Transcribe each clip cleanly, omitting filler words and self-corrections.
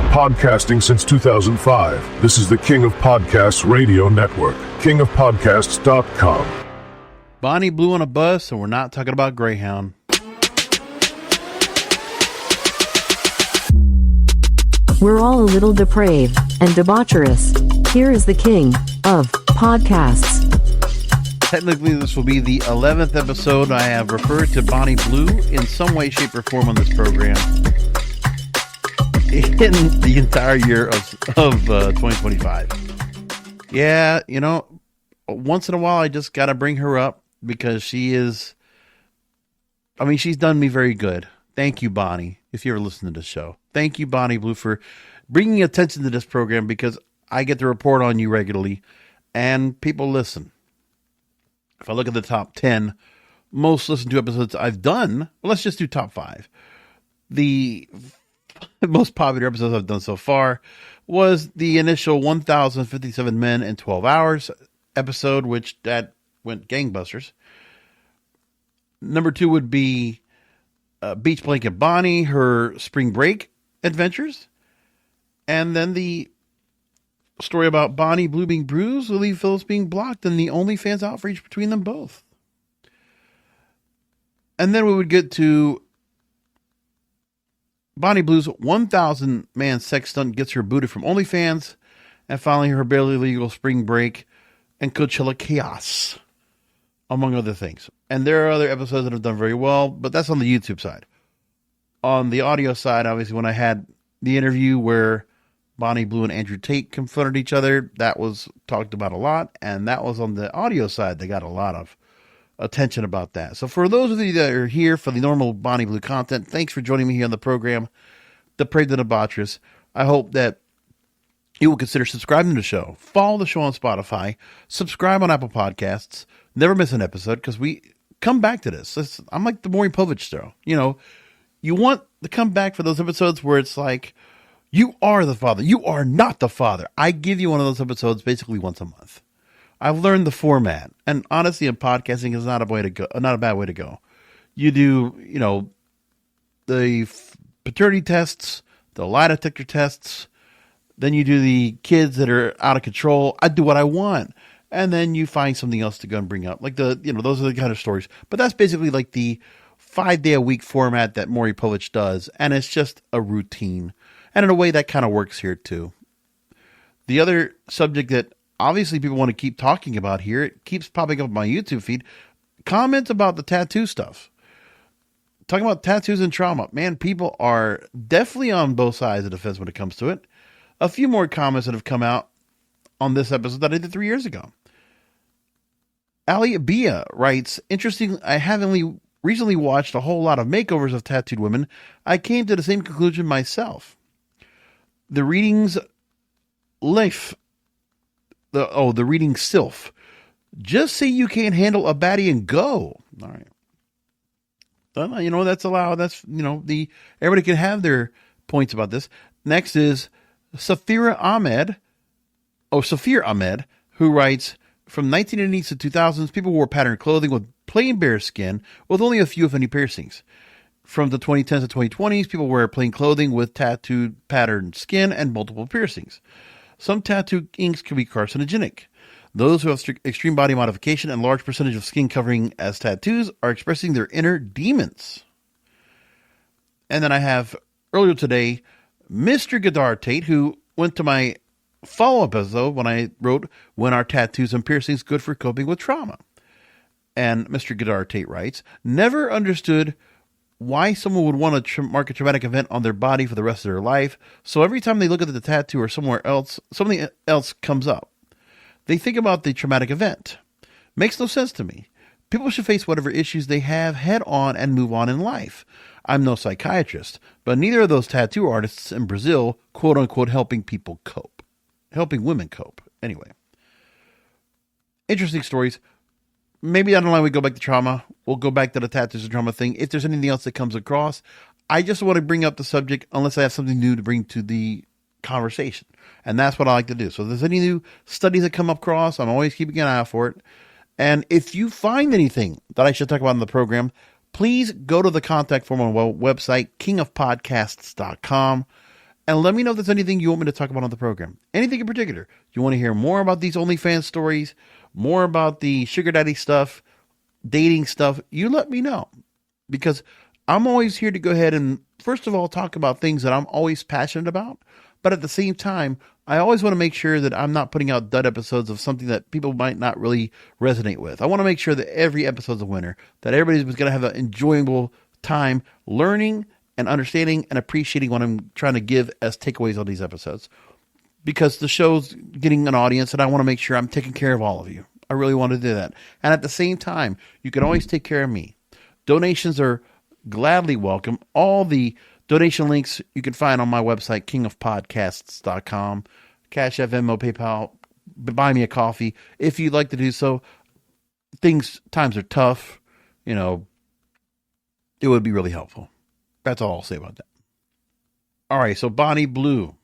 Podcasting since 2005. This is the King of Podcasts radio network. kingofpodcasts.com. Bonnie Blue on a bus, and we're not talking about Greyhound. We're all a little depraved and debaucherous. Here is the King of Podcasts. Technically, this will be the 11th episode I have referred to Bonnie Blue in some way, shape, or form on this program in the entire year of 2025. Yeah, you know, once in a while I just got to bring her up because she's done me very good. Thank you, Bonnie, if you ever listen to this show. Thank you, Bonnie Blue, for bringing attention to this program because I get to report on you regularly and people listen. If I look at the top 10 most listened to episodes I've done, well, let's just do top 5. The most popular episodes I've done so far was the initial 1,057 Men in 12 Hours episode, which that went gangbusters. Number 2 would be Beach Blanket Bonnie, her spring break adventures. And then the story about Bonnie Blue being bruised, Lily Phillips being blocked, and the OnlyFans outrage between them both. And then we would get to Bonnie Blue's 1,000-man sex stunt gets her booted from OnlyFans, and finally her barely legal spring break and Coachella chaos, among other things. And there are other episodes that have done very well, but that's on the YouTube side. On the audio side, obviously, when I had the interview where Bonnie Blue and Andrew Tate confronted each other, that was talked about a lot, and that was on the audio side. They got a lot of attention about that. So for those of you that are here for the normal Bonnie Blue content, thanks for joining me here on the program, The Prey to the Debaucherous. I hope that you will consider subscribing to the show. Follow the show on Spotify. Subscribe on Apple Podcasts. Never miss an episode because we come back to this. I'm like the Maury Povich show. You know, you want to come back for those episodes where it's like, you are the father. You are not the father. I give you one of those episodes basically once a month. I've learned the format, and honestly, in podcasting is not a way to go. Not a bad way to go. You do, you know, the paternity tests, the lie detector tests. Then you do the kids that are out of control. I do what I want, and then you find something else to go and bring up, like those are the kind of stories. But that's basically like the 5-day-a-week format that Maury Povich does, and it's just a routine. And in a way, that kind of works here, too. The other subject that obviously people want to keep talking about here, it keeps popping up on my YouTube feed, comments about the tattoo stuff. Talking about tattoos and trauma. Man, people are definitely on both sides of the fence when it comes to it. A few more comments that have come out on this episode that I did 3 years ago. Ali Bia writes, interesting, I haven't recently watched a whole lot of makeovers of tattooed women. I came to the same conclusion myself. The readings the reading Sylph. Just say you can't handle a baddie and go. All right. So, you know, that's allowed. That's, you know, everybody can have their points about this. Next is Safir Ahmed, who writes, from 1980s to 2000s, people wore patterned clothing with plain bare skin with only a few, if any, piercings. From the 2010s to 2020s, people wear plain clothing with tattooed patterned skin and multiple piercings. Some tattoo inks can be carcinogenic. Those who have extreme body modification and large percentage of skin covering as tattoos are expressing their inner demons. And then I have, earlier today, Mr. Gadar Tate, who went to my follow-up episode when I wrote, When Are Tattoos and Piercings Good for Coping with Trauma? And Mr. Gadar Tate writes, never understood why someone would want to mark a traumatic event on their body for the rest of their life. So every time they look at the tattoo or somewhere else, something else comes up. They think about the traumatic event. Makes no sense to me. People should face whatever issues they have head on and move on in life. I'm no psychiatrist, but neither of those tattoo artists in Brazil, quote unquote, helping people cope. Helping women cope. Anyway. Interesting stories. Maybe down the line we go back to trauma. We'll go back to the tattoos and trauma thing. If there's anything else that comes across, I just want to bring up the subject unless I have something new to bring to the conversation. And that's what I like to do. So if there's any new studies that come across, I'm always keeping an eye out for it. And if you find anything that I should talk about in the program, please go to the contact form on our website, kingofpodcasts.com, And let me know if there's anything you want me to talk about on the program. Anything in particular. You want to hear more about these OnlyFans stories, more about the sugar daddy stuff, dating stuff, you let me know. Because I'm always here to go ahead and, first of all, talk about things that I'm always passionate about. But at the same time, I always want to make sure that I'm not putting out dud episodes of something that people might not really resonate with. I want to make sure that every episode's a winner, that everybody's going to have an enjoyable time learning and understanding and appreciating what I'm trying to give as takeaways on these episodes. Because the show's getting an audience, and I want to make sure I'm taking care of all of you. I really want to do that. And at the same time, you can always take care of me. Donations are gladly welcome. All the donation links you can find on my website, kingofpodcasts.com. Cash App, Venmo, PayPal, buy me a coffee. If you'd like to do so, times are tough. You know, it would be really helpful. That's all I'll say about that. All right, so Bonnie Blue.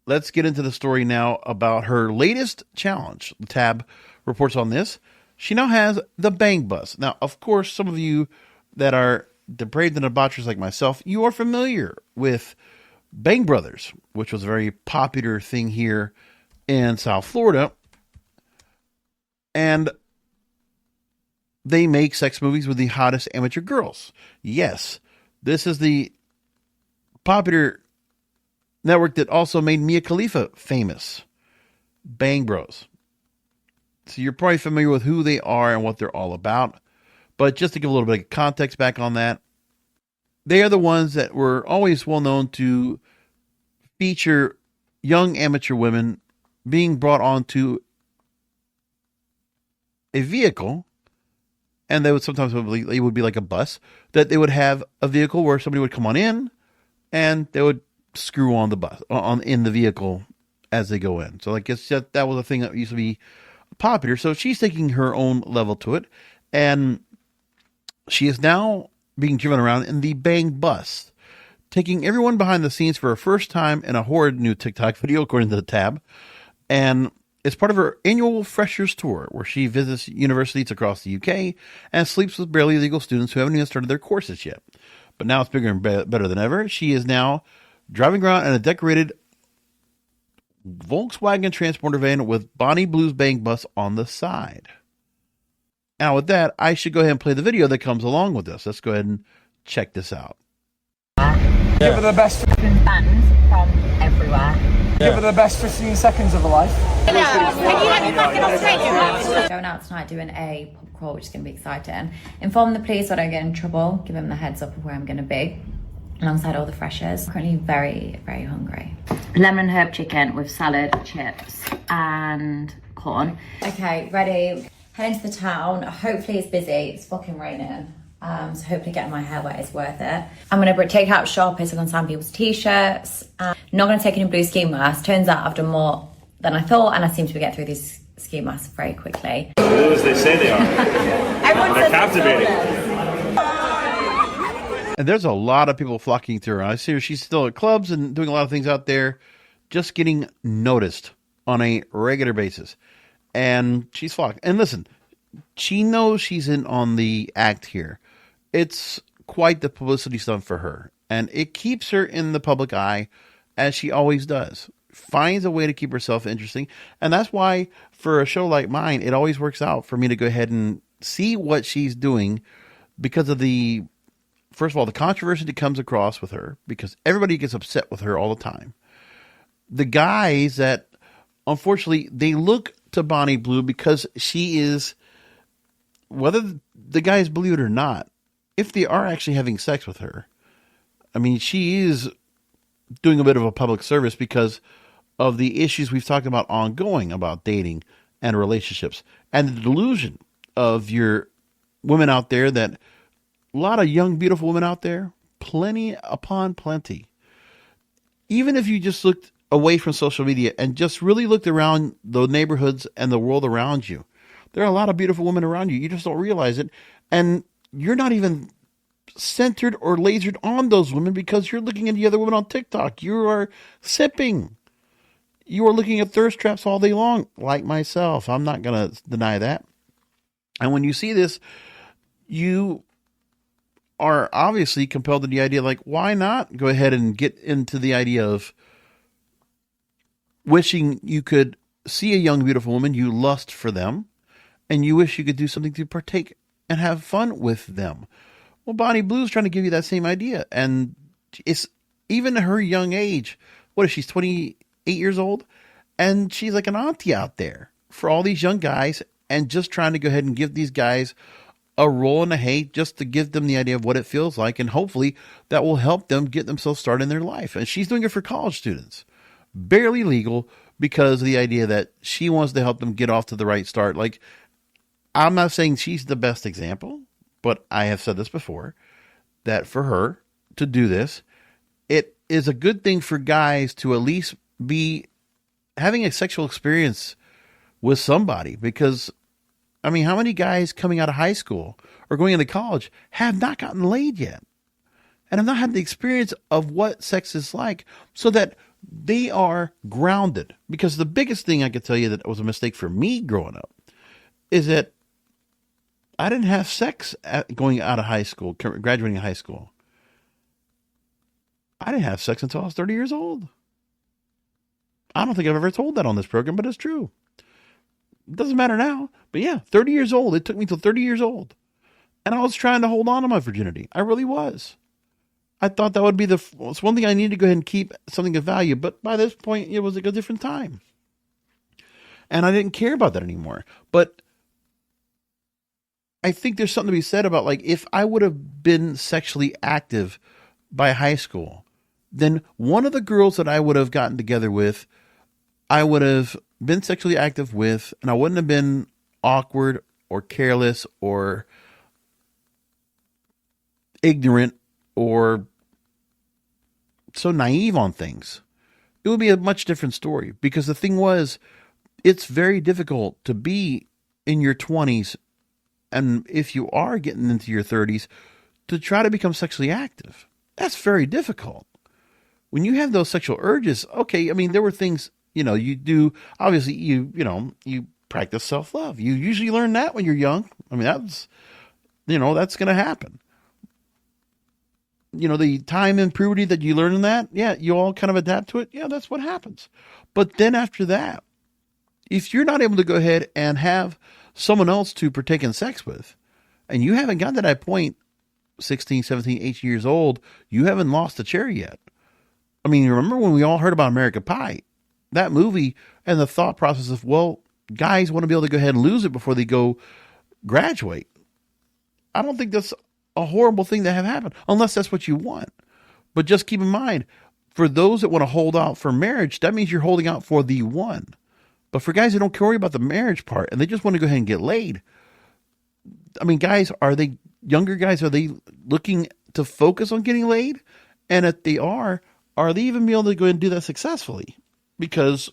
Let's get into the story now about her latest challenge. The Tab reports on this. She now has the Bang Bus. Now, of course, some of you that are depraved and debaucherous like myself, you are familiar with Bang Brothers, which was a very popular thing here in South Florida. And they make sex movies with the hottest amateur girls. Yes, this is the popular network that also made Mia Khalifa famous. Bang Bros. So you're probably familiar with who they are and what they're all about. But just to give a little bit of context back on that, they are the ones that were always well known to feature young amateur women being brought onto a vehicle, and they would sometimes it would be like a bus, that they would have a vehicle where somebody would come on in and they would screw on the bus in the vehicle as they go in. So I guess that was a thing that used to be popular. So she's taking her own level to it, and she is now being driven around in the Bang Bus, taking everyone behind the scenes for her first time in a horrid new TikTok video, according to the Tab. And it's part of her annual Freshers Tour, where she visits universities across the UK and sleeps with barely legal students who haven't even started their courses yet. But now it's bigger and better than ever. She is now driving around in a decorated Volkswagen transporter van with Bonnie Blue's Bang Bus on the side. Now with that, I should go ahead and play the video that comes along with this. Let's go ahead and check this out. Give her the best bands from everywhere. Give her the best 15 seconds of her life. Can you let me back in Australia? Going out tonight doing a pub crawl, which is going to be exciting. Inform the police so I don't get in trouble. Give them the heads up of where I'm going to be, alongside all the freshers. Currently very, very hungry. Lemon and herb chicken with salad, chips, and corn. Okay, ready. Heading to the town. Hopefully it's busy. It's fucking raining. So hopefully getting my hair wet is worth it. I'm going to take out shoppers. I'm going to sign people's t-shirts. Not going to take any blue ski masks. Turns out I've done more than I thought, and I seem to be getting through these ski masks very quickly. Cool as they say they are. Everyone They're says captivating. And there's a lot of people flocking to her. I see her. She's still at clubs and doing a lot of things out there, just getting noticed on a regular basis. And she's flocked. And listen, she knows she's in on the act here. It's quite the publicity stunt for her. And it keeps her in the public eye, as she always does. Finds a way to keep herself interesting. And that's why, for a show like mine, it always works out for me to go ahead and see what she's doing, because of the, first of all, the controversy that comes across with her, because everybody gets upset with her all the time. The guys that, unfortunately, they look to Bonnie Blue because she is, whether the guys believe it or not, if they are actually having sex with her, I mean, she is doing a bit of a public service because of the issues we've talked about ongoing about dating and relationships, and the delusion of your women out there, that a lot of young, beautiful women out there, plenty upon plenty. Even if you just looked away from social media and just really looked around the neighborhoods and the world around you, there are a lot of beautiful women around you. You just don't realize it. And you're not even centered or lasered on those women because you're looking at the other women on TikTok. You are sipping. You are looking at thirst traps all day long, like myself. I'm not going to deny that. And when you see this, you are obviously compelled to the idea, like, why not go ahead and get into the idea of wishing you could see a young, beautiful woman, you lust for them, and you wish you could do something to partake and have fun with them. Well, Bonnie Blue's trying to give you that same idea. And it's even at her young age. What is she, 28 years old? And she's like an auntie out there for all these young guys and just trying to go ahead and give these guys a roll in the hay just to give them the idea of what it feels like. And hopefully that will help them get themselves started in their life. And she's doing it for college students. Barely legal because of the idea that she wants to help them get off to the right start. Like, I'm not saying she's the best example, but I have said this before, that for her to do this, it is a good thing for guys to at least be having a sexual experience with somebody. Because, I mean, how many guys coming out of high school or going into college have not gotten laid yet and have not had the experience of what sex is like, so that they are grounded? Because the biggest thing I could tell you that was a mistake for me growing up is that I didn't have sex going out of high school, graduating high school. I didn't have sex until I was 30 years old. I don't think I've ever told that on this program, but it's true. It doesn't matter now. But yeah, 30 years old. It took me till 30 years old. And I was trying to hold on to my virginity. I really was. I thought that would be it's one thing I needed to go ahead and keep, something of value. But by this point, it was like a different time. And I didn't care about that anymore. But I think there's something to be said about, like, if I would have been sexually active by high school, then one of the girls that I would have gotten together with, I would have been sexually active with, and I wouldn't have been awkward or careless or ignorant or so naive on things. It would be a much different story, because the thing was, it's very difficult to be in your 20s, and if you are getting into your 30s, to try to become sexually active. That's very difficult. When you have those sexual urges, okay, I mean, there were things, you do, obviously, you practice self-love. You usually learn that when you're young. I mean, that's going to happen. The time in puberty that you learn in that, yeah, you all kind of adapt to it. Yeah, that's what happens. But then after that, if you're not able to go ahead and have someone else to partake in sex with, and you haven't gotten to that point, 16, 17, 18 years old, you haven't lost the chair yet. I mean, remember when we all heard about American Pie, that movie, and the thought process of, well, guys want to be able to go ahead and lose it before they go graduate. I don't think that's a horrible thing to have happen, unless that's what you want. But just keep in mind, for those that want to hold out for marriage, that means you're holding out for the one. But for guys that don't worry about the marriage part and they just want to go ahead and get laid, I mean, guys, younger guys, are they looking to focus on getting laid? And if they are they even able to go ahead and do that successfully? Because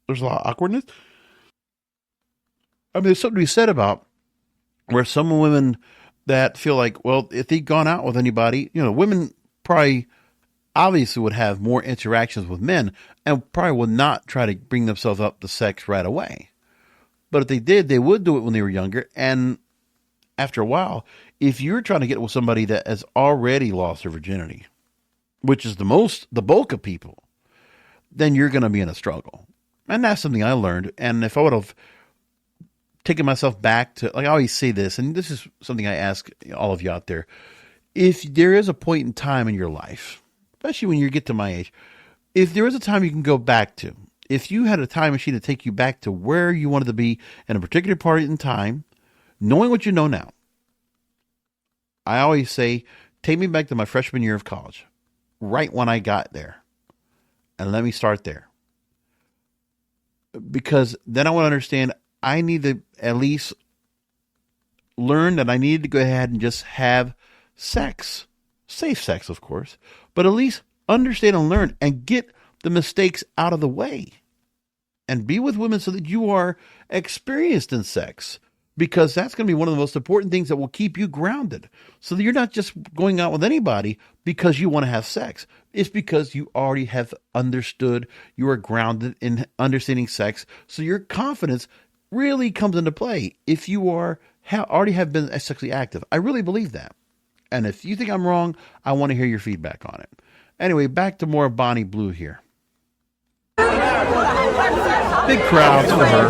there's a lot of awkwardness. I mean, there's something to be said about where some women that feel like, well, if they've gone out with anybody, women probably obviously would have more interactions with men and probably would not try to bring themselves up to sex right away. But if they did, they would do it when they were younger. And after a while, if you're trying to get with somebody that has already lost their virginity, which is the bulk of people, then you're going to be in a struggle. And that's something I learned. And if I would have taken myself back to, like I always say this, and this is something I ask all of you out there, if there is a point in time in your life, especially when you get to my age, if there is a time you can go back to, if you had a time machine to take you back to where you wanted to be in a particular part in time, knowing what you know now, I always say, take me back to my freshman year of college, right when I got there, and let me start there. Because then I want to understand, I need to at least learn that I needed to go ahead and just have sex. Safe sex, of course, but at least understand and learn and get the mistakes out of the way and be with women so that you are experienced in sex, because that's going to be one of the most important things that will keep you grounded, so that you're not just going out with anybody because you want to have sex. It's because you already have understood, you are grounded in understanding sex, so your confidence really comes into play if you already have been sexually active. I really believe that. And if you think I'm wrong, I want to hear your feedback on it. Anyway, back to more Bonnie Blue here. Big crowds for her.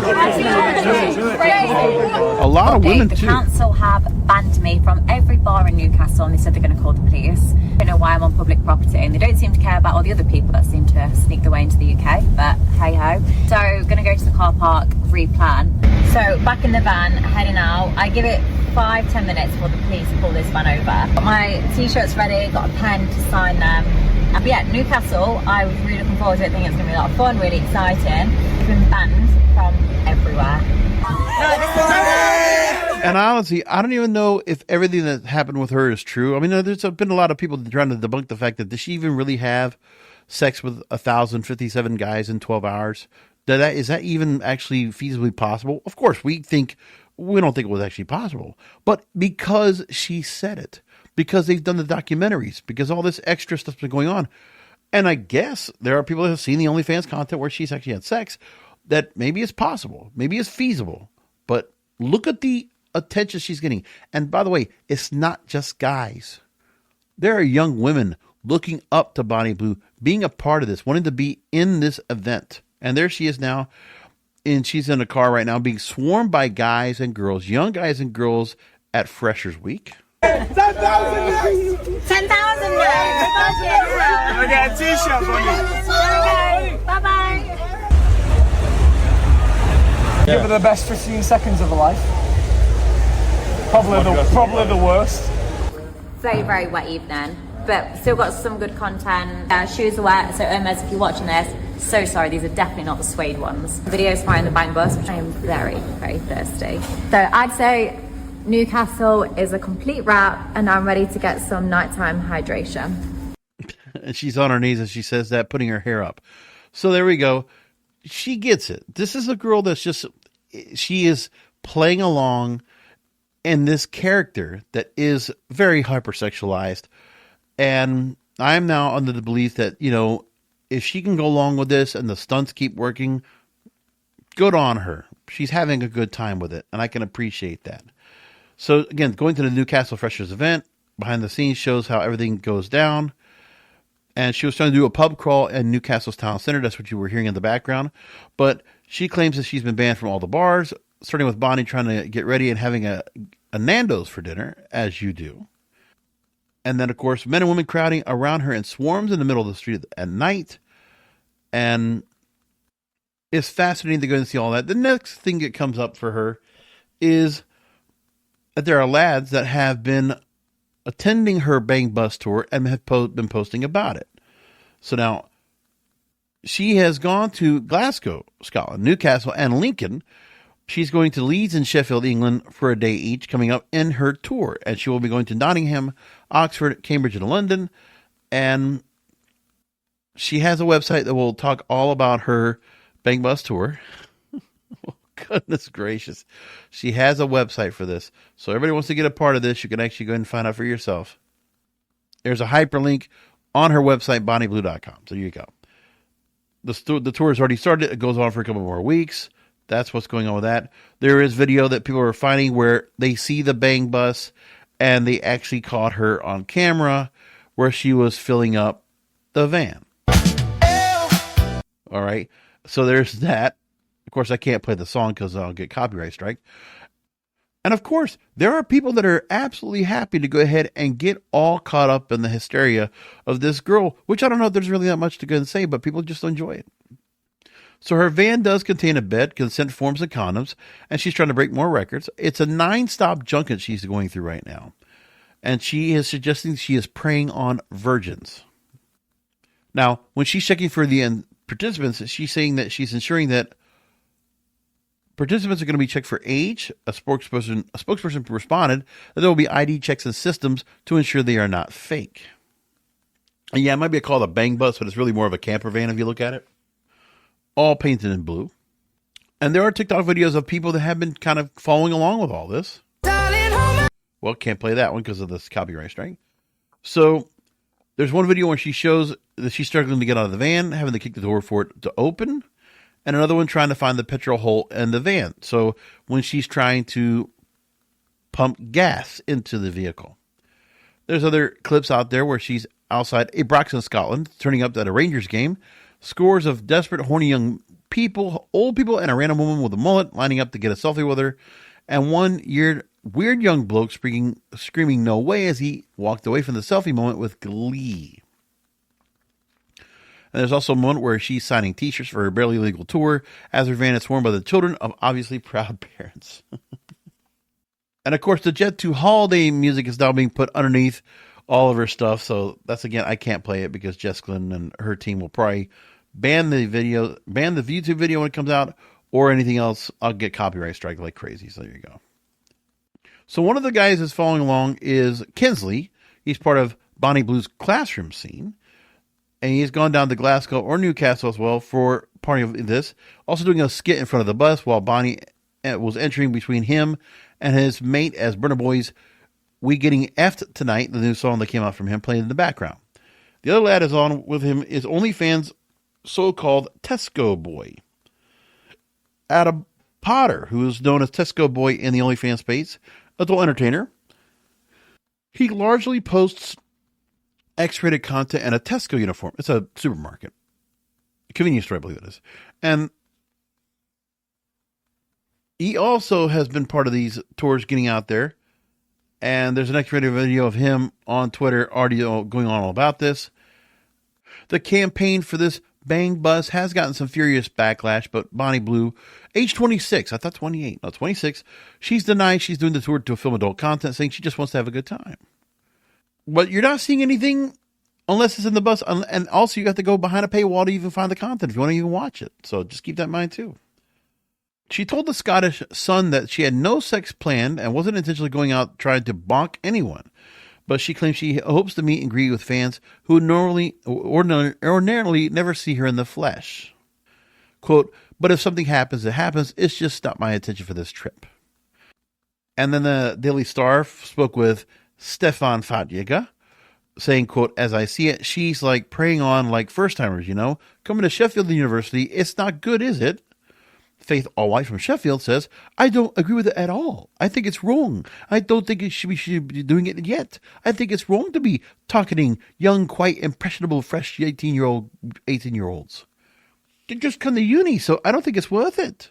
A lot of women the too. council have banned me from every bar in Newcastle, and they said they're going to call the police. I don't know why I'm on public property, and they don't seem to care about all the other people that seem to sneak their way into the UK, but hey ho. So going to go to the car park, replan. So back in the van, heading out. I give it 5-10 minutes before the police pull this van over. Got my t-shirts ready, got a pen to sign them. But yeah, Newcastle, I was really looking forward to it. I think it's going to be a lot of fun, really exciting. It's been banned from everywhere. And honestly, I don't even know if everything that happened with her is true. I mean, there's been a lot of people trying to debunk the fact that did she even really have sex with 1,057 guys in 12 hours? Is that even actually feasibly possible? Of course, we don't think it was actually possible. But because she said it, because they've done the documentaries, because all this extra stuff's been going on, and I guess there are people that have seen the OnlyFans content where she's actually had sex, that maybe it's possible, maybe it's feasible. But look at the attention she's getting. And by the way, it's not just guys. There are young women looking up to Bonnie Blue, being a part of this, wanting to be in this event. And there she is now, and she's in a car right now being swarmed by guys and girls, young guys and girls at Freshers Week. 10,000 now! 10,000 now! I get a t-shirt for you. Okay, bye-bye. Give her the best 15 seconds of her life. Probably the worst. Very, very wet evening, but still got some good content. Shoes are wet, so Hermes, if you're watching this, so sorry, these are definitely not the suede ones. The video's fire in the bang bus, which I am very, very thirsty. So I'd say Newcastle is a complete wrap, and I'm ready to get some nighttime hydration. And she's on her knees as she says that, putting her hair up. So there we go. She gets it. This is a girl she is playing along in this character that is very hypersexualized. And I'm now under the belief that, if she can go along with this and the stunts keep working, good on her. She's having a good time with it, and I can appreciate that. So again, going to the Newcastle Freshers event, behind the scenes shows how everything goes down. And she was trying to do a pub crawl in Newcastle's town center. That's what you were hearing in the background. But she claims that she's been banned from all the bars, starting with Bonnie trying to get ready and having a Nando's for dinner, as you do. And then, of course, men and women crowding around her in swarms in the middle of the street at night. And it's fascinating to go and see all that. The next thing that comes up for her is that there are lads that have been attending her Bang Bus tour and have been posting about it. So now, she has gone to Glasgow, Scotland, Newcastle, and Lincoln. She's going to Leeds and Sheffield, England for a day each coming up in her tour. And she will be going to Nottingham, Oxford, Cambridge, and London. And she has a website that will talk all about her Bang Bus tour. Oh, goodness gracious. She has a website for this. So everybody wants to get a part of this. You can actually go and find out for yourself. There's a hyperlink on her website, bonnieblue.com. So there you go. The tour has already started. It goes on for a couple more weeks. That's what's going on with that. There is video that people are finding where they see the Bang Bus and they actually caught her on camera where she was filling up the van. All right. So there's that. Of course, I can't play the song because I'll get copyright strike. And of course, there are people that are absolutely happy to go ahead and get all caught up in the hysteria of this girl, which I don't know if there's really that much to go and say, but people just enjoy it. So her van does contain a bed, consent forms, and condoms, and she's trying to break more records. It's a 9-stop junket she's going through right now. And she is suggesting she is preying on virgins. Now, when she's checking for the participants, she's saying that she's ensuring that participants are going to be checked for age. A spokesperson responded that there will be ID checks and systems to ensure they are not fake. And yeah, it might be called a Bang Bus, but it's really more of a camper van if you look at it. All painted in blue. And there are TikTok videos of people that have been kind of following along with all this. Well, can't play that one because of this copyright strike. So there's one video where she shows that she's struggling to get out of the van, having to kick the door for it to open. And another one trying to find the petrol hole in the van. So when she's trying to pump gas into the vehicle. There's other clips out there where she's outside a Broxton, Scotland, turning up at a Rangers game. Scores of desperate, horny young people, old people, and a random woman with a mullet lining up to get a selfie with her. And one weird young bloke screaming no way as he walked away from the selfie moment with glee. And there's also a moment where she's signing t-shirts for her barely legal tour as her van is swarmed by the children of obviously proud parents. And of course, the Jet 2 holiday music is now being put underneath all of her stuff. So that's, again, I can't play it because Jessica and her team will probably ban the YouTube video when it comes out, or anything else. I'll get copyright strike like crazy. So there you go. So one of the guys that's following along is Kinsley. He's part of Bonnie Blue's classroom scene. And he's gone down to Glasgow or Newcastle as well for part of this. Also doing a skit in front of the bus while Bonnie was entering between him and his mate as Burna Boy's We Getting Effed Tonight, the new song that came out from him, playing in the background. The other lad is on with him is OnlyFans so-called Tesco Boy. Adam Potter, who is known as Tesco Boy in the OnlyFans space, adult entertainer. He largely posts X-rated content and a Tesco uniform. It's a supermarket. A convenience store, I believe it is. And he also has been part of these tours getting out there. And there's an X-rated video of him on Twitter already going on all about this. The campaign for this Bang Bus has gotten some furious backlash, but Bonnie Blue, age 26, I thought 28, no, 26, she's denied she's doing the tour to film adult content, saying she just wants to have a good time. But you're not seeing anything unless it's in the bus. And also you have to go behind a paywall to even find the content if you want to even watch it. So just keep that in mind too. She told the Scottish Sun that she had no sex planned and wasn't intentionally going out trying to bonk anyone. But she claims she hopes to meet and greet with fans who ordinarily never see her in the flesh. Quote, but if something happens, it happens. It's just not my intention for this trip. And then the Daily Star spoke with Stefan Fatjega, saying, quote, as I see it, she's like preying on like first-timers, you know. Coming to Sheffield University, it's not good, is it? Faith Allwhite from Sheffield says, I don't agree with it at all. I think it's wrong. I don't think we should be doing it yet. I think it's wrong to be talking young, quite impressionable, fresh 18-year-olds. They just come to uni, so I don't think it's worth it.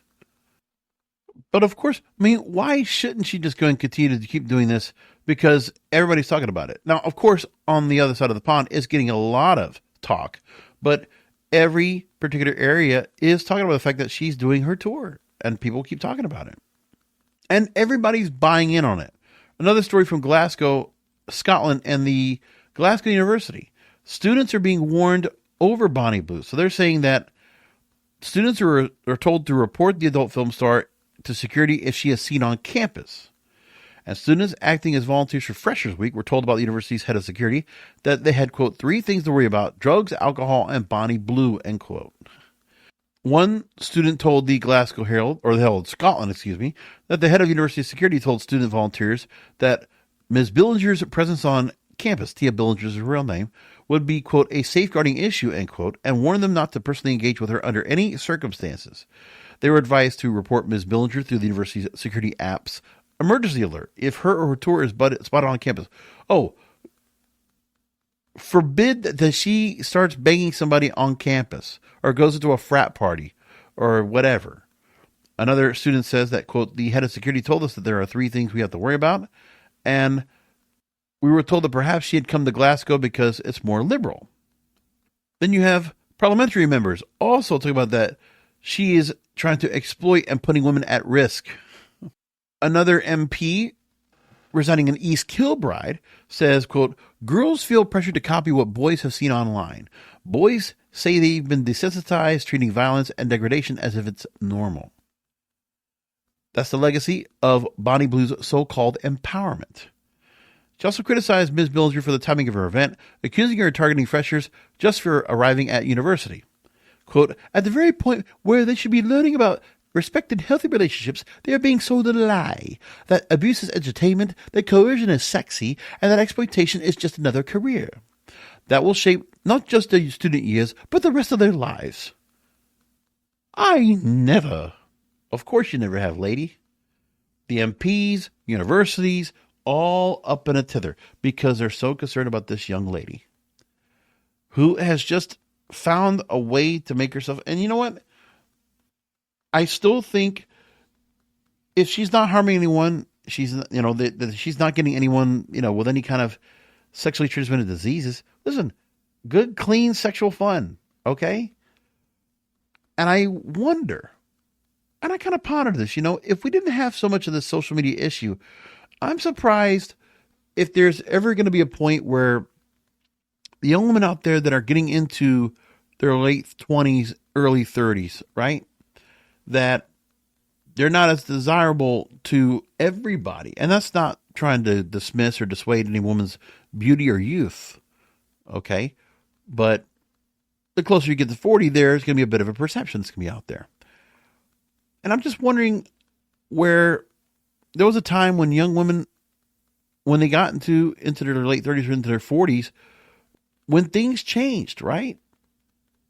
But of course, I mean, why shouldn't she just go and continue to keep doing this? Because everybody's talking about it. Now, of course, on the other side of the pond, it's getting a lot of talk. But every particular area is talking about the fact that she's doing her tour. And people keep talking about it. And everybody's buying in on it. Another story from Glasgow, Scotland, and the Glasgow University. Students are being warned over Bonnie Blue. So they're saying that students are told to report the adult film star to security if she is seen on campus. And students acting as volunteers for Freshers Week were told about the university's head of security that they had, quote, 3 things to worry about: drugs, alcohol, and Bonnie Blue, end quote. One student told the Glasgow Herald, or the Herald Scotland, that the head of university security told student volunteers that Ms. Billinger's presence on campus, Tia Billinger's real name, would be, quote, a safeguarding issue, end quote, and warned them not to personally engage with her under any circumstances. They were advised to report Ms. Billinger through the university's security app's emergency alert if her or her tour is spotted on campus. Oh, forbid that she starts banging somebody on campus or goes into a frat party or whatever. Another student says that, quote, the head of security told us that there are 3 things we have to worry about, and we were told that perhaps she had come to Glasgow because it's more liberal. Then you have parliamentary members also talking about that she is trying to exploit and putting women at risk. Another MP residing in East Kilbride says, quote, girls feel pressured to copy what boys have seen online. Boys say they've been desensitized, treating violence and degradation as if it's normal. That's the legacy of Bonnie Blue's so-called empowerment. She also criticized Ms. Billinger for the timing of her event, accusing her of targeting freshers just for arriving at university. Quote, at the very point where they should be learning about respect and healthy relationships, they are being sold a lie that abuse is entertainment, that coercion is sexy, and that exploitation is just another career that will shape not just their student years, but the rest of their lives. I never. Of course you never have, lady. The MPs, universities, all up in a tither because they're so concerned about this young lady who has just found a way to make herself. And you know what? I still think if she's not harming anyone, she's, that she's not getting anyone, with any kind of sexually transmitted diseases. Listen, good, clean sexual fun. Okay. And I wonder, and I kind of pondered this, if we didn't have so much of this social media issue, I'm surprised if there's ever going to be a point where the young women out there that are getting into their late 20s, early 30s, right? That they're not as desirable to everybody. And that's not trying to dismiss or dissuade any woman's beauty or youth. Okay. But the closer you get to 40, there's going to be a bit of a perception that's going to be out there. And I'm just wondering where there was a time when young women, when they got into their late 30s or into their 40s, when things changed, right?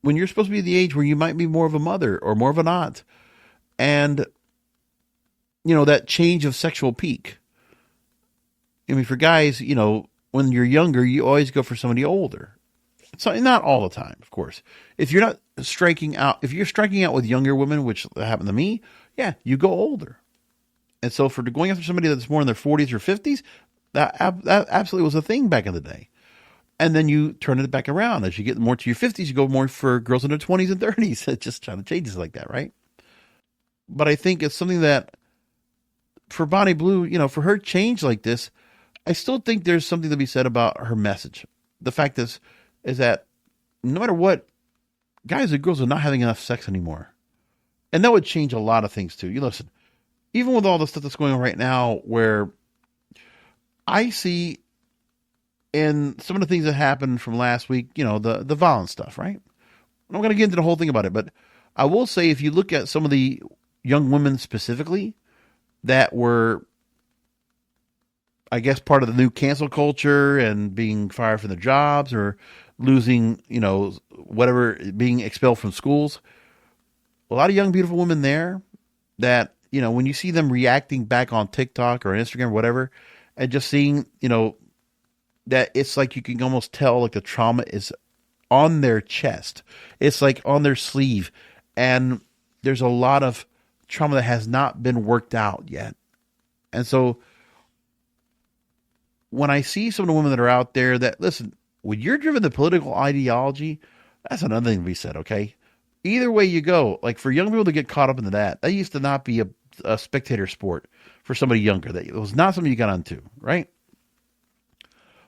When you're supposed to be the age where you might be more of a mother or more of an aunt. And, that change of sexual peak. I mean, for guys, when you're younger, you always go for somebody older. So not all the time, of course. If you're striking out with younger women, which happened to me, yeah, you go older. And so for going after somebody that's more in their 40s or 50s, that absolutely was a thing back in the day. And then you turn it back around. As you get more to your 50s, you go more for girls in their 20s and 30s. It just kind of changes like that, right? But I think it's something that for Bonnie Blue, for her change like this, I still think there's something to be said about her message. The fact is that no matter what, guys and girls are not having enough sex anymore. And that would change a lot of things too. You listen, even with all the stuff that's going on right now, where I see in some of the things that happened from last week, the violent stuff, right? I'm not going to get into the whole thing about it, but I will say if you look at some of the young women specifically that were, I guess, part of the new cancel culture and being fired from their jobs or losing, whatever, being expelled from schools. A lot of young, beautiful women there that, when you see them reacting back on TikTok or Instagram or whatever, and just seeing, that it's like you can almost tell like the trauma is on their chest. It's like on their sleeve. And there's a lot of trauma that has not been worked out yet. And so when I see some of the women that are out there that, listen, when you're driven to political ideology, that's another thing to be said, okay? Either way you go, like for young people to get caught up into that used to not be a spectator sport for somebody younger. That it was not something you got onto, right?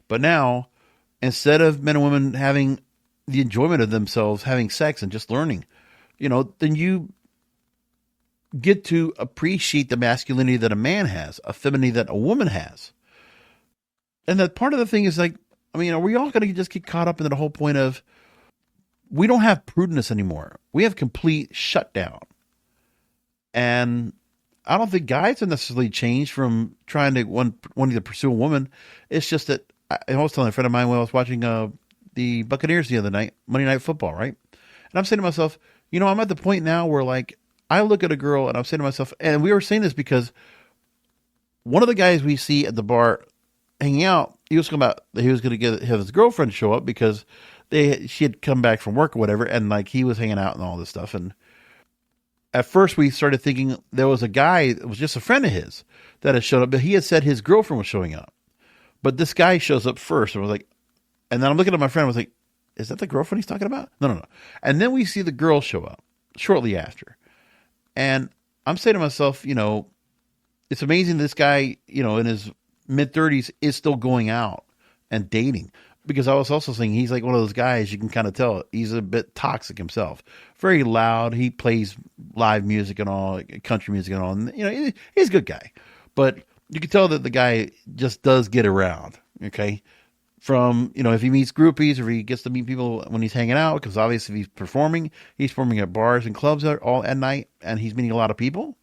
But now, instead of men and women having the enjoyment of themselves, having sex and just learning, then you get to appreciate the masculinity that a man has, a femininity that a woman has. And that part of the thing is like, are we all going to just get caught up into the whole point of we don't have prudence anymore. We have complete shutdown. And I don't think guys have necessarily changed from trying to wanting to pursue a woman. It's just that I was telling a friend of mine when I was watching the Buccaneers the other night, Monday Night Football, right? And I'm saying to myself, I'm at the point now where like I look at a girl and I'm saying to myself, and we were saying this because one of the guys we see at the bar hanging out, he was going to have his girlfriend show up because she had come back from work or whatever, and like he was hanging out and all this stuff. And at first we started thinking there was a guy that was just a friend of his that had showed up, but he had said his girlfriend was showing up. But this guy shows up first, and was like, and then I'm looking at my friend, I was like, is that the girlfriend he's talking about? No. And then we see the girl show up shortly after. And I'm saying to myself, it's amazing this guy, in his mid-30s is still going out and dating. Because I was also saying he's like one of those guys, you can kind of tell he's a bit toxic himself. Very loud. He plays live music and all, country music and all. And, he's a good guy. But you can tell that the guy just does get around, okay? From, if he meets groupies or if he gets to meet people when he's hanging out, because obviously if he's performing at bars and clubs all at night, and he's meeting a lot of people.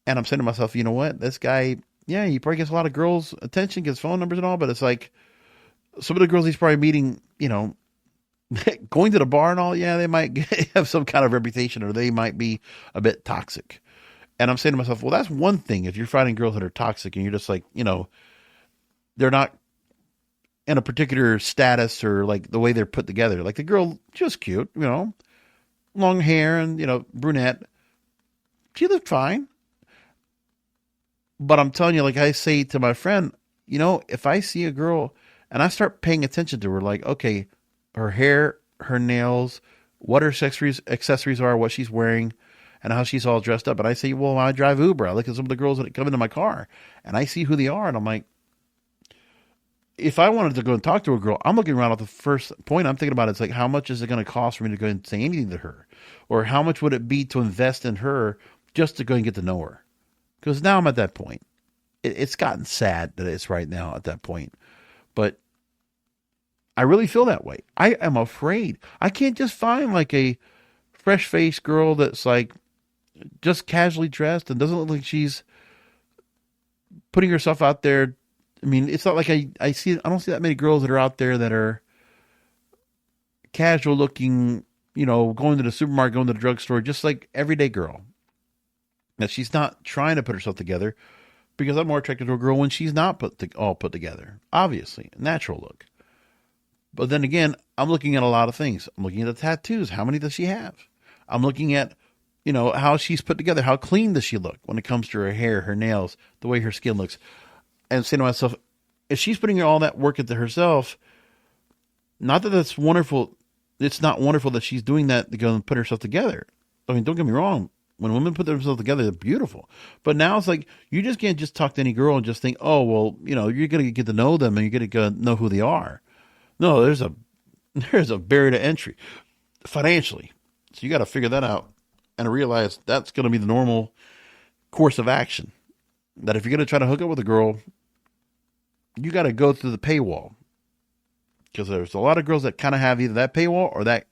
And I'm saying to myself, you know what? This guy, yeah, he probably gets a lot of girls' attention, gets phone numbers and all, but it's like some of the girls he's probably meeting, going to the bar and all, yeah, they might have some kind of reputation or they might be a bit toxic. And I'm saying to myself, well, that's one thing. If you're finding girls that are toxic and you're just like, they're not in a particular status or like the way they're put together. Like the girl, she was cute, long hair and, brunette. She looked fine. But I'm telling you, like I say to my friend, if I see a girl and I start paying attention to her, like, okay, her hair, her nails, what her accessories are, what she's wearing, and how she's all dressed up. And I say, well, I drive Uber. I look at some of the girls that come into my car and I see who they are. And I'm like, if I wanted to go and talk to a girl, I'm looking around at the first point I'm thinking about. It's like, how much is it going to cost for me to go and say anything to her? Or how much would it be to invest in her just to go and get to know her? Because now I'm at that point. It's gotten sad that it's right now at that point. But I really feel that way. I am afraid. I can't just find like a fresh-faced girl that's like just casually dressed and doesn't look like she's putting herself out there. I mean, it's not like I don't see that many girls that are out there that are casual looking, going to the supermarket, going to the drugstore, just like everyday girl. That she's not trying to put herself together, because I'm more attracted to a girl when she's not all put together. Obviously, natural look. But then again, I'm looking at a lot of things. I'm looking at the tattoos. How many does she have? I'm looking at, how she's put together. How clean does she look when it comes to her hair, her nails, the way her skin looks? And saying to myself, if she's putting all that work into herself, not that that's wonderful. It's not wonderful that she's doing that to go and put herself together. I mean, don't get me wrong. When women put themselves together, they're beautiful. But now it's like, you just can't just talk to any girl and just think, oh, well, you're going to get to know them and you're going to know who they are. No, there's a barrier to entry financially. So you got to figure that out and realize that's going to be the normal course of action. That if you're going to try to hook up with a girl, you got to go through the paywall. Because there's a lot of girls that kind of have either that paywall or that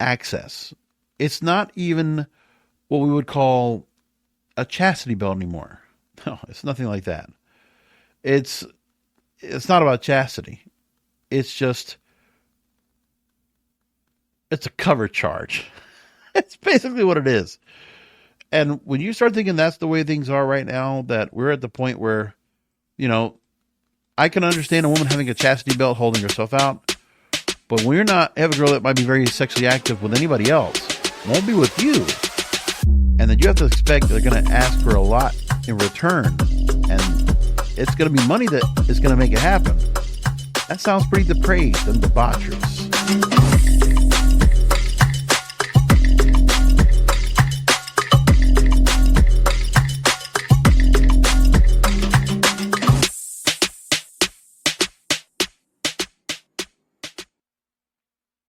access. It's not even what we would call a chastity belt anymore. No, it's nothing like that. It's not about chastity. It's a cover charge. It's basically what it is. And when you start thinking that's the way things are right now, that we're at the point where, I can understand a woman having a chastity belt holding herself out, but when you're not, have a girl that might be very sexually active with anybody else, won't be with you, and then you have to expect they're going to ask for a lot in return, and it's going to be money that is going to make it happen. That sounds pretty depraved and debaucherous.